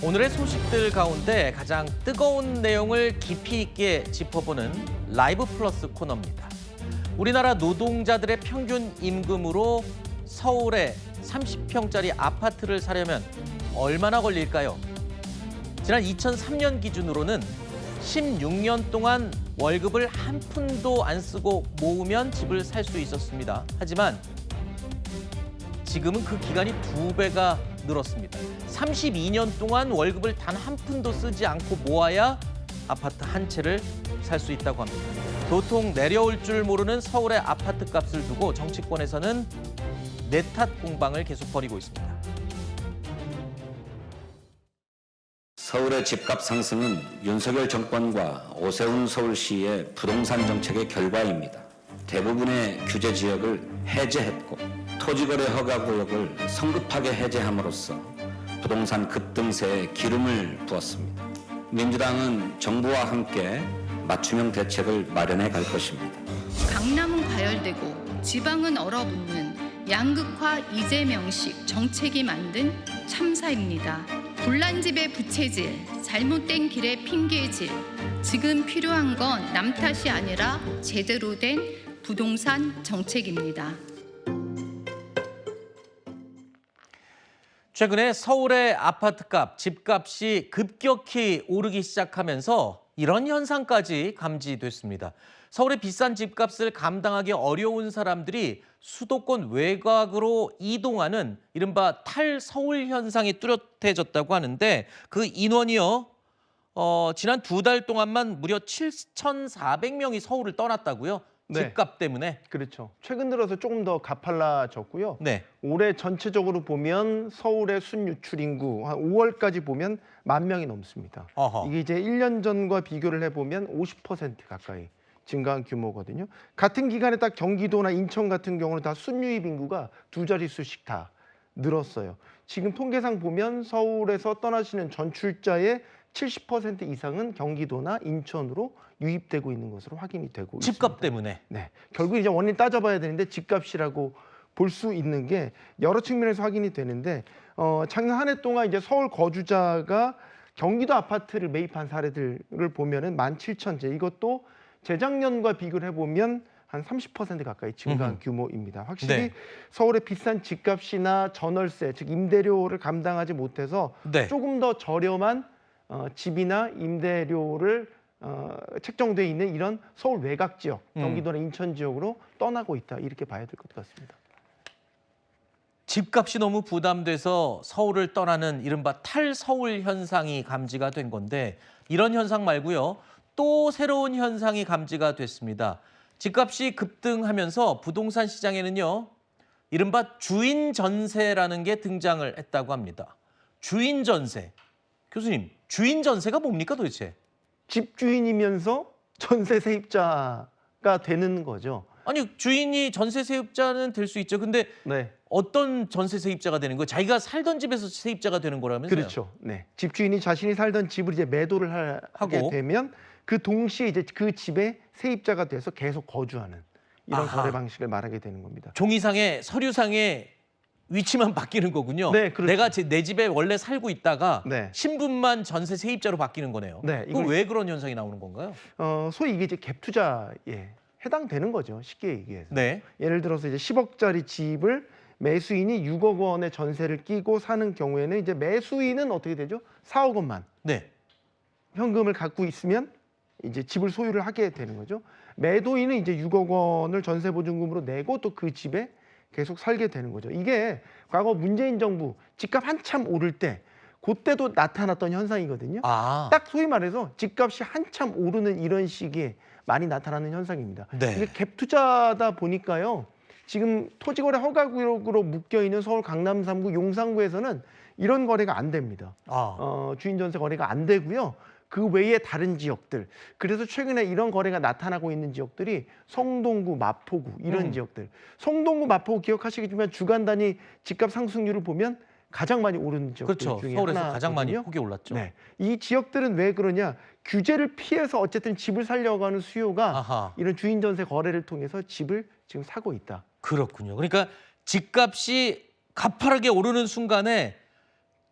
오늘의 소식들 가운데 가장 뜨거운 내용을 깊이 있게 짚어보는 라이브 플러스 코너입니다. 우리나라 노동자들의 평균 임금으로 서울에 30평짜리 아파트를 사려면 얼마나 걸릴까요? 지난 2003년 기준으로는 16년 동안 월급을 한 푼도 안 쓰고 모으면 집을 살 수 있었습니다. 하지만 지금은 그 기간이 2배가 늘었습니다. 32년 동안 월급을 단 한 푼도 쓰지 않고 모아야 아파트 한 채를 살 수 있다고 합니다. 도통 내려올 줄 모르는 서울의 아파트 값을 두고 정치권에서는 내 탓 공방을 계속 벌이고 있습니다. 서울의 집값 상승은 윤석열 정권과 오세훈 서울시의 부동산 정책의 결과입니다. 대부분의 규제 지역을 해제했고 토지거래 허가구역을 성급하게 해제함으로써 부동산 급등세에 기름을 부었습니다. 민주당은 정부와 함께 맞춤형 대책을 마련해 갈 것입니다. 강남은 과열되고 지방은 얼어붙는 양극화 이재명식 정책이 만든 참사입니다. 불난 집의 부채질, 잘못된 길의 핑계질. 지금 필요한 건 남 탓이 아니라 제대로 된 부동산 정책입니다. 최근에 서울의 아파트값, 집값이 급격히 오르기 시작하면서 이런 현상까지 감지됐습니다. 서울의 비싼 집값을 감당하기 어려운 사람들이 수도권 외곽으로 이동하는 이른바 탈서울 현상이 뚜렷해졌다고 하는데 그 인원이요. 지난 2달 동안만 무려 7,400명이 서울을 떠났다고요? 네. 집값 때문에? 그렇죠. 최근 들어서 조금 더 가팔라졌고요. 네. 올해 전체적으로 보면 서울의 순유출 인구 한 5월까지 보면 10,000명이 넘습니다. 어허. 이게 이제 1년 전과 비교를 해보면 50% 가까이 증가한 규모거든요. 같은 기간에 딱 경기도나 인천 같은 경우는 다 순유입 인구가 2자릿수씩 다 늘었어요. 지금 통계상 보면 서울에서 떠나시는 전출자의 70% 이상은 경기도나 인천으로 유입되고 있는 것으로 확인이 되고 집값 있습니다. 때문에? 네, 결국 이제 원인 따져봐야 되는데 집값이라고 볼 수 있는 게 여러 측면에서 확인이 되는데 작년 한 해 동안 이제 서울 거주자가 경기도 아파트를 매입한 사례들을 보면은 17,000채. 이것도 재작년과 비교를 해보면 한 30% 가까이 증가한 규모입니다. 확실히 네. 서울의 비싼 집값이나 전월세, 즉 임대료를 감당하지 못해서 네. 조금 더 저렴한 집이나 임대료를 책정돼 있는 이런 서울 외곽 지역, 경기도나 인천 지역으로 떠나고 있다 이렇게 봐야 될 것 같습니다. 집값이 너무 부담돼서 서울을 떠나는 이른바 탈서울 현상이 감지가 된 건데 이런 현상 말고요. 또 새로운 현상이 감지가 됐습니다. 집값이 급등하면서 부동산 시장에는요. 이른바 주인 전세라는 게 등장을 했다고 합니다. 주인 전세. 교수님, 주인 전세가 뭡니까 도대체? 집주인이면서 전세 세입자가 되는 거죠. 아니, 주인이 전세 세입자는 될 수 있죠. 근데 네, 어떤 전세 세입자가 되는 거예요? 자기가 살던 집에서 세입자가 되는 거라면서요? 그렇죠. 네, 집주인이 자신이 살던 집을 이제 매도를 하게 하고. 되면 그 동시에 이제 그 집에 세입자가 돼서 계속 거주하는 이런 아하. 거래 방식을 말하게 되는 겁니다. 종이상에 서류상에 위치만 바뀌는 거군요. 네, 그렇죠. 내가 내 집에 원래 살고 있다가 네. 신분만 전세 세입자로 바뀌는 거네요. 네, 그럼 이걸- 왜 그런 현상이 나오는 건가요? 소위 이게 이제 갭 투자에 해당되는 거죠. 쉽게 얘기해서. 네. 예를 들어서 이제 10억짜리 집을 매수인이 6억 원의 전세를 끼고 사는 경우에는 이제 매수인은 어떻게 되죠? 4억 원만 네. 현금을 갖고 있으면 이제 집을 소유를 하게 되는 거죠. 매도인은 이제 6억 원을 전세 보증금으로 내고 또 그 집에 계속 살게 되는 거죠. 이게 과거 문재인 정부 집값 한참 오를 때 그때도 나타났던 현상이거든요. 아. 딱 소위 말해서 집값이 한참 오르는 이런 시기에 많이 나타나는 현상입니다. 네. 이게 갭 투자다 보니까요. 지금 토지거래 허가구역으로 묶여있는 서울 강남 3구, 용산구에서는 이런 거래가 안 됩니다. 주인 전세 거래가 안 되고요. 그 외에 다른 지역들. 그래서 최근에 이런 거래가 나타나고 있는 지역들이 성동구, 마포구 이런 지역들. 성동구, 마포구 기억하시겠지만 주간 단위 집값 상승률을 보면 가장 많이 오르는 지역들 그렇죠. 중에 서울에서 하나거든요. 가장 많이 폭이 올랐죠. 네. 이 지역들은 왜 그러냐? 규제를 피해서 어쨌든 집을 살려고 하는 수요가 아하. 이런 주인 전세 거래를 통해서 집을 지금 사고 있다. 그렇군요. 그러니까 집값이 가파르게 오르는 순간에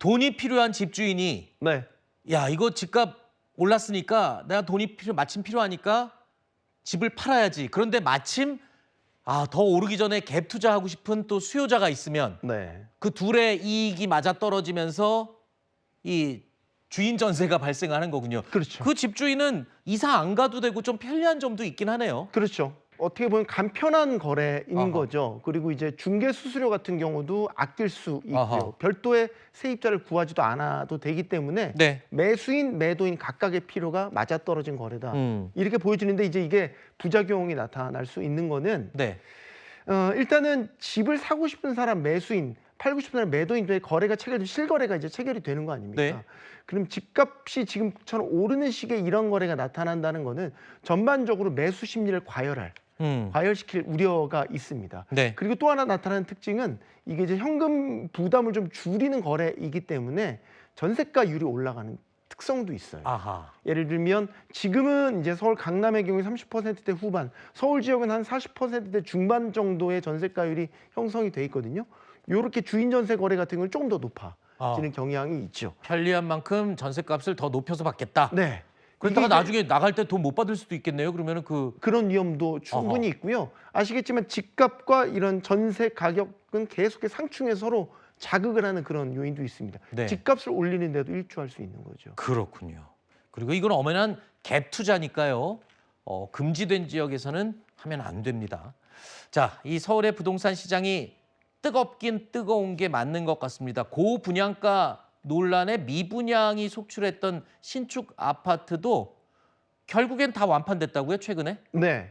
돈이 필요한 집주인이 네. 야, 이거 집값 올랐으니까 내가 돈이 마침 필요하니까 집을 팔아야지. 그런데 마침 더 오르기 전에 갭 투자하고 싶은 또 수요자가 있으면 네. 그 둘의 이익이 맞아 떨어지면서 이 주인 전세가 발생하는 거군요. 그렇죠. 그 집주인은 이사 안 가도 되고 좀 편리한 점도 있긴 하네요. 그렇죠. 어떻게 보면 간편한 거래인 아하. 거죠. 그리고 이제 중개 수수료 같은 경우도 아낄 수 있고요. 아하. 별도의 세입자를 구하지도 않아도 되기 때문에 네. 매수인, 매도인 각각의 필요가 맞아떨어진 거래다. 음. 이렇게 보여지는데 이제 이게 부작용이 나타날 수 있는 거는 네. 일단은 집을 사고 싶은 사람 매수인, 팔고 싶은 사람 매도인의 거래가 체결돼 실거래가 이제 체결이 되는 거 아닙니까? 네. 그럼 집값이 지금처럼 오르는 시기에 이런 거래가 나타난다는 거는 전반적으로 매수 심리를 과열시킬 우려가 있습니다. 네. 그리고 또 하나 나타나는 특징은 이게 이제 현금 부담을 좀 줄이는 거래이기 때문에 전세가율이 올라가는 특성도 있어요. 아하. 예를 들면 지금은 이제 서울 강남의 경우에 30%대 후반, 서울 지역은 한 40%대 중반 정도의 전세가율이 형성이 돼 있거든요. 이렇게 주인 전세 거래 같은 경우는 조금 더 높아지는 경향이 있죠. 편리한 만큼 전세값을 더 높여서 받겠다. 네. 그러다가 이게 나중에 나갈 때 돈 못 받을 수도 있겠네요. 그러면은 그런 위험도 충분히 있고요. 아시겠지만 집값과 이런 전세 가격은 계속 상충해서 서로 자극을 하는 그런 요인도 있습니다. 네. 집값을 올리는데도 일조할 수 있는 거죠. 그렇군요. 그리고 이건 엄연한 갭 투자니까요. 금지된 지역에서는 하면 안 됩니다. 자, 이 서울의 부동산 시장이 뜨겁긴 뜨거운 게 맞는 것 같습니다. 고분양가 논란에 미분양이 속출했던 신축 아파트도 결국엔 다 완판됐다고요, 최근에? 네.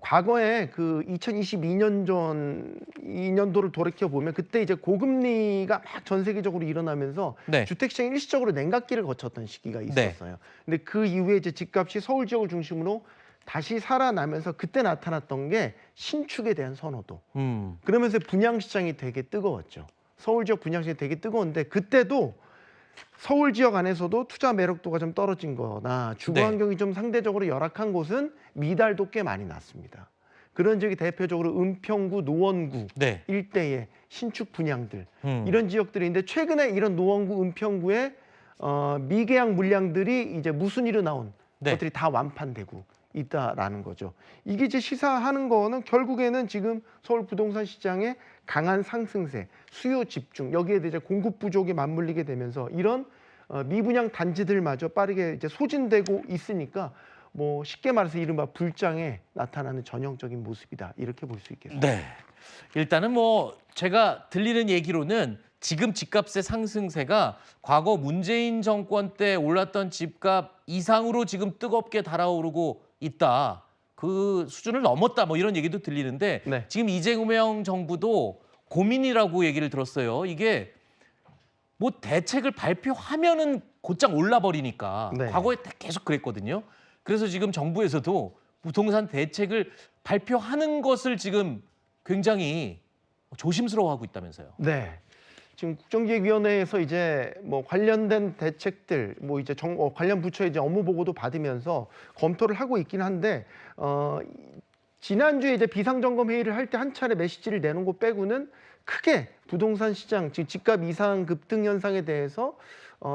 과거에 그 2022년 전 2년도를 돌이켜 보면 그때 이제 고금리가 막 전 세계적으로 일어나면서 네. 주택 시장이 일시적으로 냉각기를 거쳤던 시기가 있었어요. 근데 그 이후에 이제 집값이 서울 지역을 중심으로 다시 살아나면서 그때 나타났던 게 신축에 대한 선호도. 그러면서 분양 시장이 되게 뜨거웠죠. 서울 지역 분양 시장이 되게 뜨거운데 그때도 서울 지역 안에서도 투자 매력도가 좀 떨어진 거나 주거 환경이 좀 상대적으로 열악한 곳은 미달도 꽤 많이 났습니다. 그런 지역이 대표적으로 은평구, 노원구 일대의 신축 분양들 이런 지역들인데 최근에 이런 노원구, 은평구의 미계약 물량들이 이제 무순위로 나온 것들이 다 완판되고 있다라는 거죠. 이게 이제 시사하는 거는 결국에는 지금 서울 부동산 시장의 강한 상승세, 수요 집중 여기에 대해 공급 부족이 맞물리게 되면서 이런 미분양 단지들마저 빠르게 이제 소진되고 있으니까 뭐 쉽게 말해서 이른바 불장에 나타나는 전형적인 모습이다 이렇게 볼 수 있겠습니다. 네. 일단은 뭐 제가 들리는 얘기로는 지금 집값의 상승세가 과거 문재인 정권 때 올랐던 집값 이상으로 지금 뜨겁게 달아오르고 있다. 그 수준을 넘었다. 뭐 이런 얘기도 들리는데 지금 이재명 정부도 고민이라고 얘기를 들었어요. 이게 뭐 대책을 발표하면은 곧장 올라버리니까 과거에 계속 그랬거든요. 그래서 지금 정부에서도 부동산 대책을 발표하는 것을 지금 굉장히 조심스러워하고 있다면서요. 네. 지금 국정기획위원회에서 이제 뭐 관련된 대책들 뭐 이제 관련 부처의 이제 업무 보고도 받으면서 검토를 하고 있긴 한데 지난주에 이제 비상점검 회의를 할 때 한 차례 메시지를 내놓은 거 빼고는 크게 부동산 시장 지금 집값 이상 급등 현상에 대해서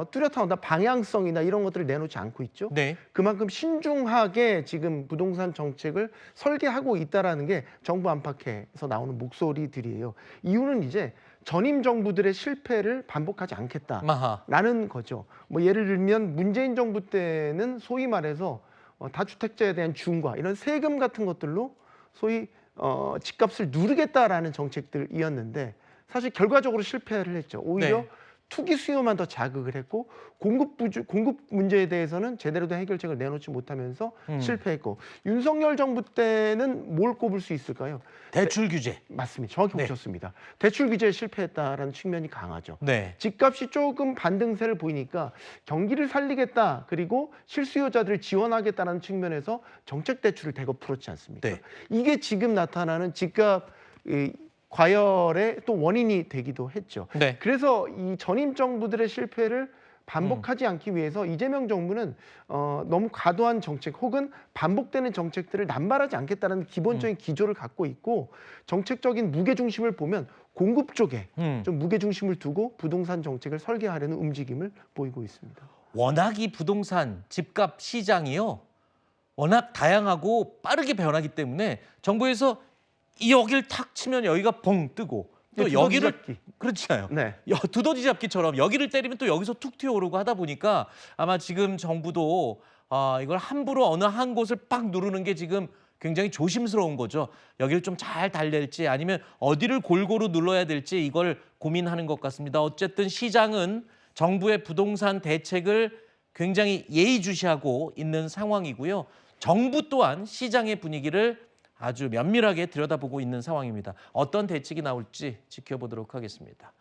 뚜렷한 어떤 방향성이나 이런 것들을 내놓지 않고 있죠. 그만큼 신중하게 지금 부동산 정책을 설계하고 있다라는 게 정부 안팎에서 나오는 목소리들이에요. 이유는 이제 전임 정부들의 실패를 반복하지 않겠다라는 거죠. 뭐 예를 들면 문재인 정부 때는 소위 말해서 다주택자에 대한 중과 이런 세금 같은 것들로 소위 집값을 누르겠다라는 정책들이었는데 사실 결과적으로 실패를 했죠. 오히려 투기 수요만 더 자극을 했고 공급 문제에 대해서는 제대로 된 해결책을 내놓지 못하면서 실패했고 윤석열 정부 때는 뭘 꼽을 수 있을까요? 대출 규제. 맞습니다. 정확히 보셨습니다. 대출 규제에 실패했다라는 측면이 강하죠. 집값이 조금 반등세를 보이니까 경기를 살리겠다 그리고 실수요자들을 지원하겠다는 측면에서 정책 대출을 대거 풀었지 않습니까? 이게 지금 나타나는 집값 과열의 또 원인이 되기도 했죠. 그래서 이 전임 정부들의 실패를 반복하지 않기 위해서 이재명 정부는 너무 과도한 정책 혹은 반복되는 정책들을 남발하지 않겠다는 기본적인 기조를 갖고 있고 정책적인 무게중심을 보면 공급 쪽에 좀 무게중심을 두고 부동산 정책을 설계하려는 움직임을 보이고 있습니다. 워낙 이 부동산 집값 시장이요. 워낙 다양하고 빠르게 변하기 때문에 정부에서 여기를 탁 치면 여기가 봉 뜨고 또 두더지 여기를 잡기. 그렇잖아요. 네. 두더지 잡기처럼 여기를 때리면 또 여기서 툭 튀어오르고 하다 보니까 아마 지금 정부도 이걸 함부로 어느 한 곳을 빡 누르는 게 지금 굉장히 조심스러운 거죠. 여기를 좀 잘 달랠지 아니면 어디를 골고루 눌러야 될지 이걸 고민하는 것 같습니다. 어쨌든 시장은 정부의 부동산 대책을 굉장히 예의주시하고 있는 상황이고요. 정부 또한 시장의 분위기를 아주 면밀하게 들여다보고 있는 상황입니다. 어떤 대책이 나올지 지켜보도록 하겠습니다.